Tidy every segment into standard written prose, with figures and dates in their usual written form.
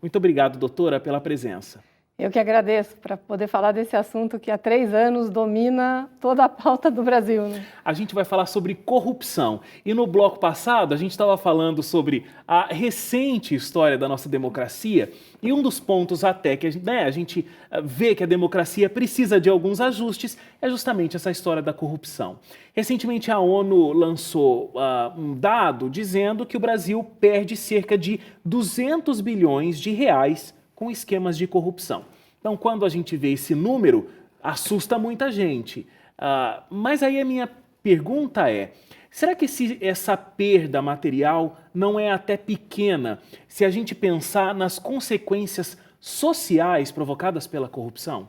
Muito obrigado, doutora, pela presença. Eu que agradeço para poder falar desse assunto que há 3 anos domina toda a pauta do Brasil, né? A gente vai falar sobre corrupção. E no bloco passado, a gente estava falando sobre a recente história da nossa democracia e um dos pontos até que a gente vê que a democracia precisa de alguns ajustes é justamente essa história da corrupção. Recentemente, a ONU lançou um dado dizendo que o Brasil perde cerca de 200 bilhões de reais com esquemas de corrupção. Então, quando a gente vê esse número, assusta muita gente. Mas aí a minha pergunta é, será que essa perda material não é até pequena se a gente pensar nas consequências sociais provocadas pela corrupção?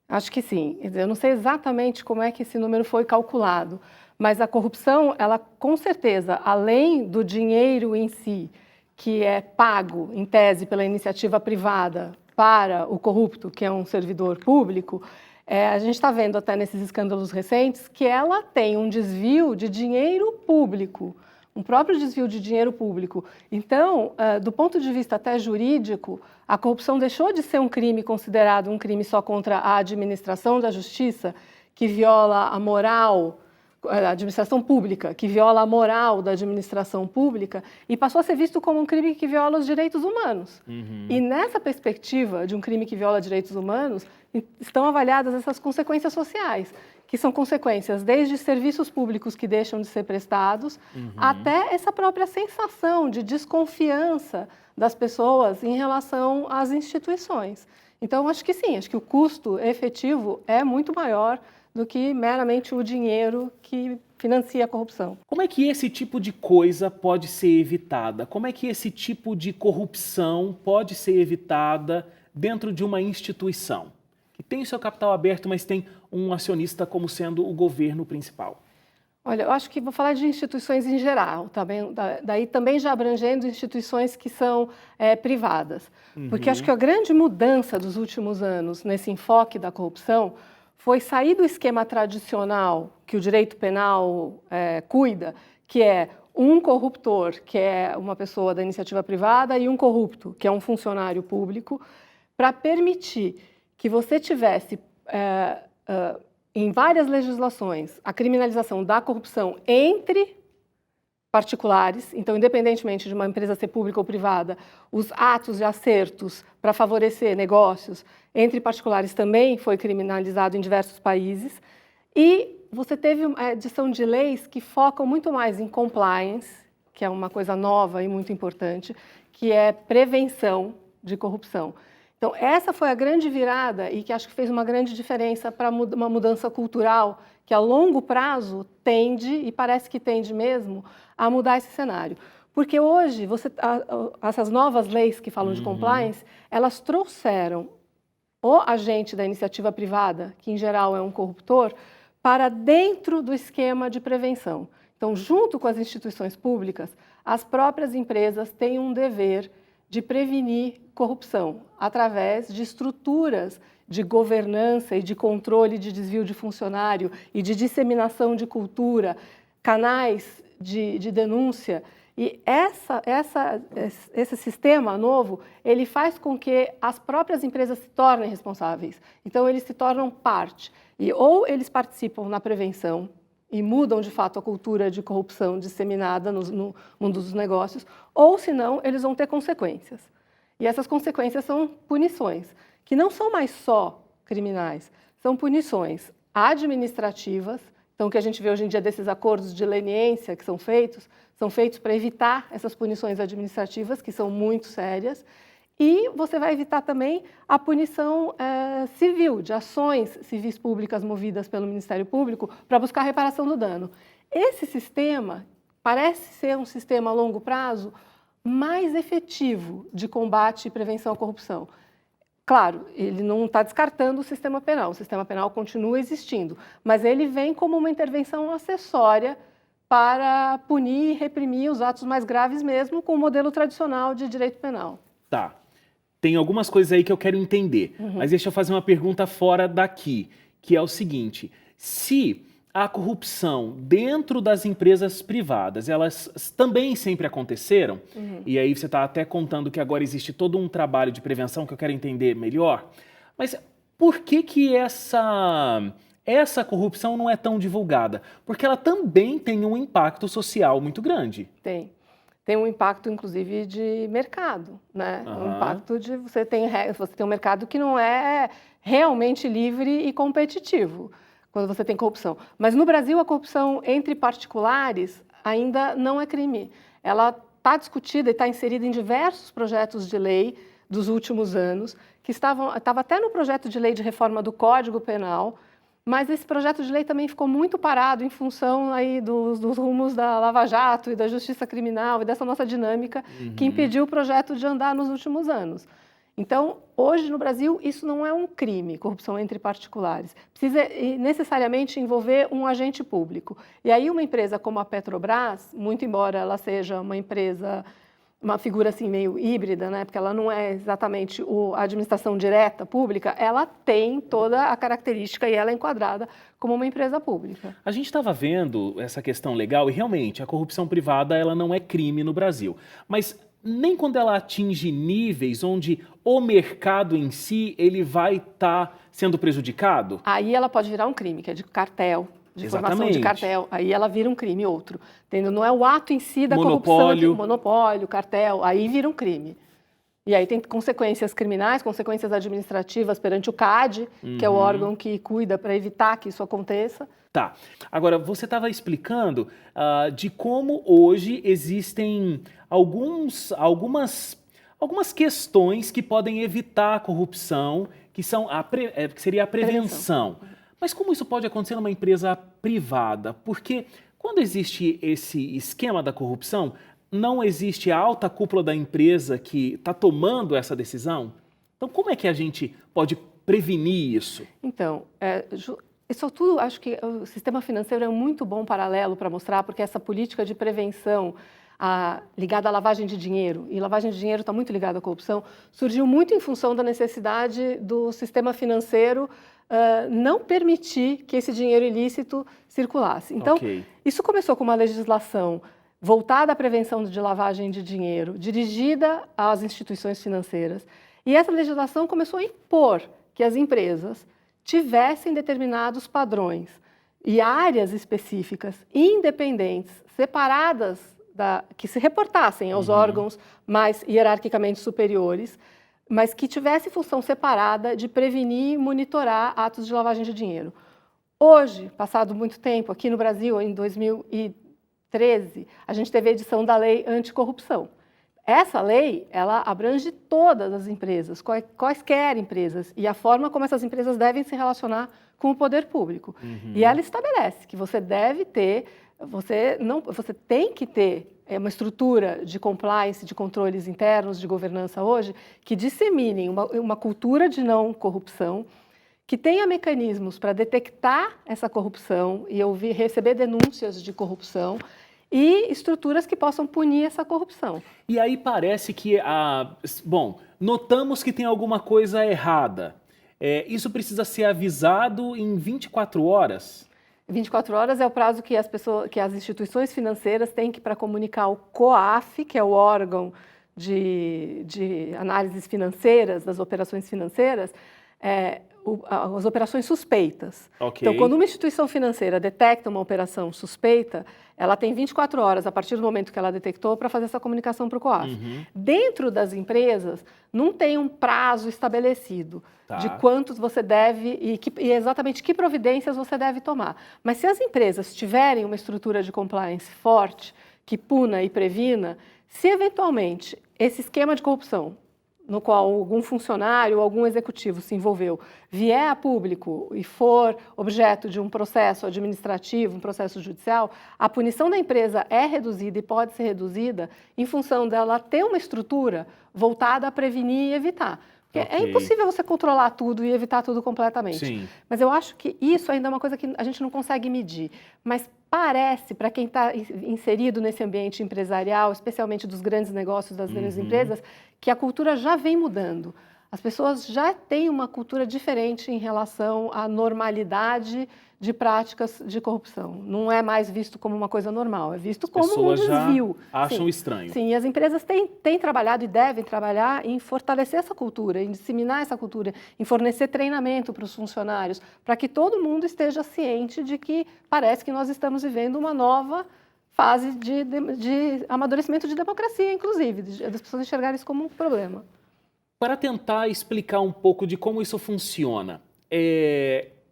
Acho que sim. Eu não sei exatamente como é que esse número foi calculado, mas a corrupção, ela com certeza, além do dinheiro em si, que é pago, em tese, pela iniciativa privada para o corrupto, que é um servidor público, a gente está vendo até nesses escândalos recentes que ela tem um desvio de dinheiro público, um próprio desvio de dinheiro público. Então, do ponto de vista até jurídico, a corrupção deixou de ser um crime considerado um crime só contra a administração da justiça, que viola a moral, a administração pública, que viola a moral da administração pública, e passou a ser visto como um crime que viola os direitos humanos. E nessa perspectiva de um crime que viola direitos humanos, estão avaliadas essas consequências sociais, que são consequências desde serviços públicos que deixam de ser prestados, até essa própria sensação de desconfiança das pessoas em relação às instituições. Então, acho que sim, acho que o custo efetivo é muito maior do que meramente o dinheiro que financia a corrupção. Como é que esse tipo de coisa pode ser evitada? Como é que esse tipo de corrupção pode ser evitada dentro de uma instituição que tem o seu capital aberto, mas tem um acionista como sendo o governo principal? Olha, eu acho que vou falar de instituições em geral, tá bem? Daí também já abrangendo instituições que são privadas. Porque acho que a grande mudança dos últimos anos nesse enfoque da corrupção foi sair do esquema tradicional que o direito penal cuida, que é um corruptor, que é uma pessoa da iniciativa privada, e um corrupto, que é um funcionário público, para permitir que você tivesse, em várias legislações, a criminalização da corrupção entre particulares, então, independentemente de uma empresa ser pública ou privada, os atos de acertos para favorecer negócios entre particulares também foi criminalizado em diversos países. E você teve a edição de leis que focam muito mais em compliance, que é uma coisa nova e muito importante, que é prevenção de corrupção. Então, essa foi a grande virada e que acho que fez uma grande diferença para uma mudança cultural que, a longo prazo, tende, e parece que tende mesmo, a mudar esse cenário. Porque hoje, essas novas leis que falam de compliance, elas trouxeram o agente da iniciativa privada, que em geral é um corruptor, para dentro do esquema de prevenção. Então, junto com as instituições públicas, as próprias empresas têm um dever de prevenir corrupção através de estruturas de governança e de controle de desvio de funcionário e de disseminação de cultura, canais de denúncia. E esse sistema novo, ele faz com que as próprias empresas se tornem responsáveis. Então, eles se tornam parte. E ou eles participam na prevenção e mudam, de fato, a cultura de corrupção disseminada no mundo dos negócios, ou, senão, eles vão ter consequências. E essas consequências são punições, que não são mais só criminais, são punições administrativas. Então, o que a gente vê hoje em dia desses acordos de leniência que são feitos para evitar essas punições administrativas, que são muito sérias, e você vai evitar também a punição civil, de ações civis públicas movidas pelo Ministério Público para buscar a reparação do dano. Esse sistema parece ser um sistema a longo prazo mais efetivo de combate e prevenção à corrupção. Claro, ele não está descartando o sistema penal continua existindo, mas ele vem como uma intervenção acessória para punir e reprimir os atos mais graves mesmo com o modelo tradicional de direito penal. Tá. Tem algumas coisas aí que eu quero entender, mas deixa eu fazer uma pergunta fora daqui, que é o seguinte: se a corrupção dentro das empresas privadas, elas também sempre aconteceram? E aí você está até contando que agora existe todo um trabalho de prevenção que eu quero entender melhor. Mas por que essa corrupção não é tão divulgada? Porque ela também tem um impacto social muito grande. Tem um impacto, inclusive, de mercado, né? Um impacto de você tem um mercado que não é realmente livre e competitivo quando você tem corrupção. Mas no Brasil, a corrupção entre particulares ainda não é crime. Ela está discutida e está inserida em diversos projetos de lei dos últimos anos, que estava até no projeto de lei de reforma do Código Penal, mas esse projeto de lei também ficou muito parado em função aí dos rumos da Lava Jato e da Justiça Criminal e dessa nossa dinâmica que impediu o projeto de andar nos últimos anos. Então, hoje no Brasil, isso não é um crime, corrupção entre particulares. Precisa necessariamente envolver um agente público. E aí uma empresa como a Petrobras, muito embora ela seja uma empresa, uma figura assim meio híbrida, né? Porque ela não é exatamente a administração direta pública, ela tem toda a característica e ela é enquadrada como uma empresa pública. A gente estava vendo essa questão legal e realmente a corrupção privada ela não é crime no Brasil. Mas nem quando ela atinge níveis onde o mercado em si ele vai estar sendo prejudicado? Aí ela pode virar um crime, que é de cartel. De formação de cartel, aí ela vira um crime outro. Entendeu? Não é o ato em si da corrupção, monopólio, cartel, aí vira um crime. E aí tem consequências criminais, consequências administrativas perante o CAD, que é o órgão que cuida para evitar que isso aconteça. Tá. Agora, você estava explicando de como hoje existem algumas questões que podem evitar a corrupção, que seria a prevenção. Mas como isso pode acontecer numa empresa privada? Porque quando existe esse esquema da corrupção, não existe a alta cúpula da empresa que está tomando essa decisão? Então, como é que a gente pode prevenir isso? Então, isso tudo, acho que o sistema financeiro é um muito bom paralelo para mostrar, porque essa política de prevenção ligada à lavagem de dinheiro, e lavagem de dinheiro está muito ligada à corrupção, surgiu muito em função da necessidade do sistema financeiro não permitir que esse dinheiro ilícito circulasse. Então, isso começou com uma legislação voltada à prevenção de lavagem de dinheiro, dirigida às instituições financeiras, e essa legislação começou a impor que as empresas tivessem determinados padrões e áreas específicas, independentes, separadas, que se reportassem aos órgãos mais hierarquicamente superiores, mas que tivesse função separada de prevenir e monitorar atos de lavagem de dinheiro. Hoje, passado muito tempo, aqui no Brasil, em 2013, a gente teve a edição da Lei Anticorrupção. Essa lei, ela abrange todas as empresas, quaisquer empresas, e a forma como essas empresas devem se relacionar com o poder público. E ela estabelece que você tem que ter uma estrutura de compliance, de controles internos, de governança hoje, que disseminem uma cultura de não corrupção, que tenha mecanismos para detectar essa corrupção e receber denúncias de corrupção e estruturas que possam punir essa corrupção. E aí parece que, notamos que tem alguma coisa errada. Isso precisa ser avisado em 24 horas? 24 horas é o prazo que as instituições financeiras têm para comunicar ao COAF, que é o órgão de análises financeiras, das operações financeiras, as operações suspeitas. Então, quando uma instituição financeira detecta uma operação suspeita, ela tem 24 horas, a partir do momento que ela detectou, para fazer essa comunicação para o COAF. Dentro das empresas, não tem um prazo estabelecido de quantos você deve e exatamente que providências você deve tomar. Mas se as empresas tiverem uma estrutura de compliance forte, que puna e previna, se eventualmente esse esquema de corrupção no qual algum funcionário ou algum executivo se envolveu, vier a público e for objeto de um processo administrativo, um processo judicial, a punição da empresa é reduzida e pode ser reduzida em função dela ter uma estrutura voltada a prevenir e evitar. Porque é impossível você controlar tudo e evitar tudo completamente. Sim. Mas eu acho que isso ainda é uma coisa que a gente não consegue medir. Mas parece, para quem está inserido nesse ambiente empresarial, especialmente dos grandes negócios, das grandes empresas, que a cultura já vem mudando. As pessoas já têm uma cultura diferente em relação à normalidade de práticas de corrupção. Não é mais visto como uma coisa normal, é visto como um Pessoas já desvio. acham Sim, estranho. sim, e as empresas têm trabalhado e devem trabalhar em fortalecer essa cultura, em disseminar essa cultura, em fornecer treinamento para os funcionários, para que todo mundo esteja ciente de que parece que nós estamos vivendo uma nova fase de amadurecimento de democracia, inclusive, das pessoas enxergarem isso como um problema. Para tentar explicar um pouco de como isso funciona,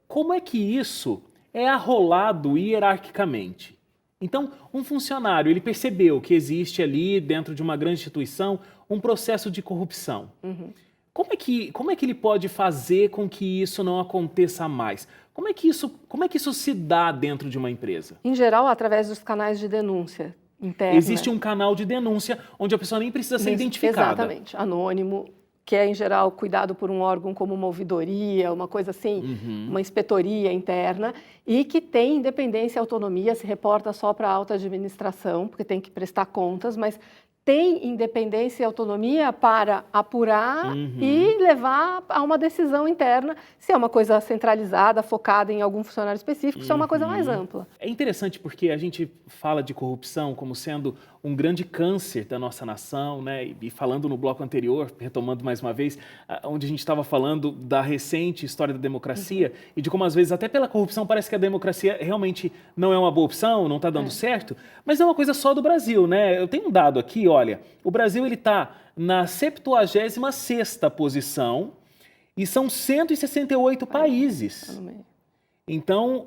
como é que isso é arrolado hierarquicamente? Então, um funcionário, ele percebeu que existe ali, dentro de uma grande instituição, um processo de corrupção. Uhum. Como é que ele pode fazer com que isso não aconteça mais? Como é que isso se dá dentro de uma empresa? Em geral, através dos canais de denúncia interna. Existe um canal de denúncia onde a pessoa nem precisa ser identificada. Exatamente, anônimo, que é, em geral, cuidado por um órgão como uma ouvidoria, uma coisa assim, uma inspetoria interna, e que tem independência e autonomia, se reporta só para a alta administração, porque tem que prestar contas, mas tem independência e autonomia para apurar e levar a uma decisão interna, se é uma coisa centralizada, focada em algum funcionário específico, se é uma coisa mais ampla. É interessante porque a gente fala de corrupção como sendo um grande câncer da nossa nação, né? E falando no bloco anterior, retomando mais uma vez, onde a gente estava falando da recente história da democracia e de como às vezes até pela corrupção parece que a democracia realmente não é uma boa opção, não está dando certo, mas é uma coisa só do Brasil, né? Eu tenho um dado aqui, olha, o Brasil ele está na 76ª posição e são 168 países. Então,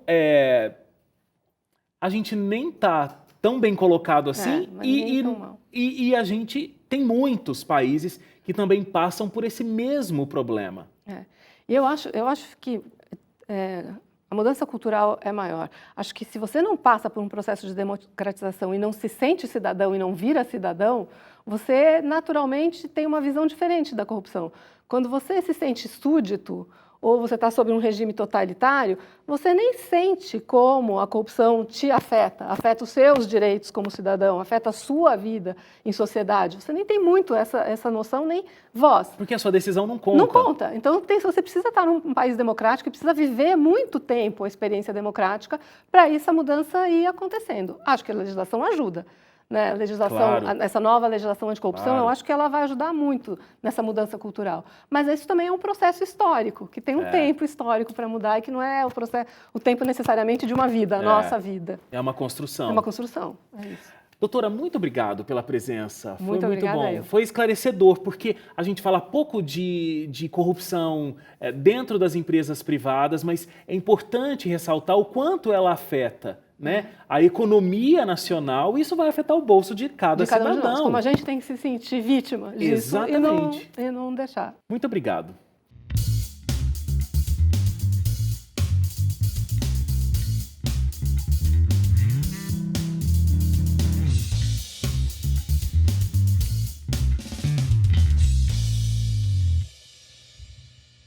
a gente nem está tão bem colocado assim e a gente tem muitos países que também passam por esse mesmo problema. E eu acho que a mudança cultural é maior. Acho que se você não passa por um processo de democratização e não se sente cidadão e não vira cidadão, você naturalmente tem uma visão diferente da corrupção. Quando você se sente súdito ou você está sob um regime totalitário, você nem sente como a corrupção te afeta os seus direitos como cidadão, afeta a sua vida em sociedade. Você nem tem muito essa noção, nem voz. Porque a sua decisão não conta. Não conta. Então, você precisa estar num país democrático e precisa viver muito tempo a experiência democrática para essa mudança ir acontecendo. Acho que a legislação ajuda. Né, essa nova legislação anticorrupção, eu acho que ela vai ajudar muito nessa mudança cultural. Mas isso também é um processo histórico, que tem um tempo histórico para mudar e que não é o tempo necessariamente de uma vida, a nossa vida. É uma construção. É uma construção, é isso. Doutora, muito obrigado pela presença. Foi muito bom. Eu. Foi esclarecedor, porque a gente fala pouco de corrupção dentro das empresas privadas, mas é importante ressaltar o quanto ela afeta, né, a economia nacional, e isso vai afetar o bolso de cada cidadão. Um de nós, como a gente tem que se sentir vítima disso. Exatamente. E não deixar. Muito obrigado.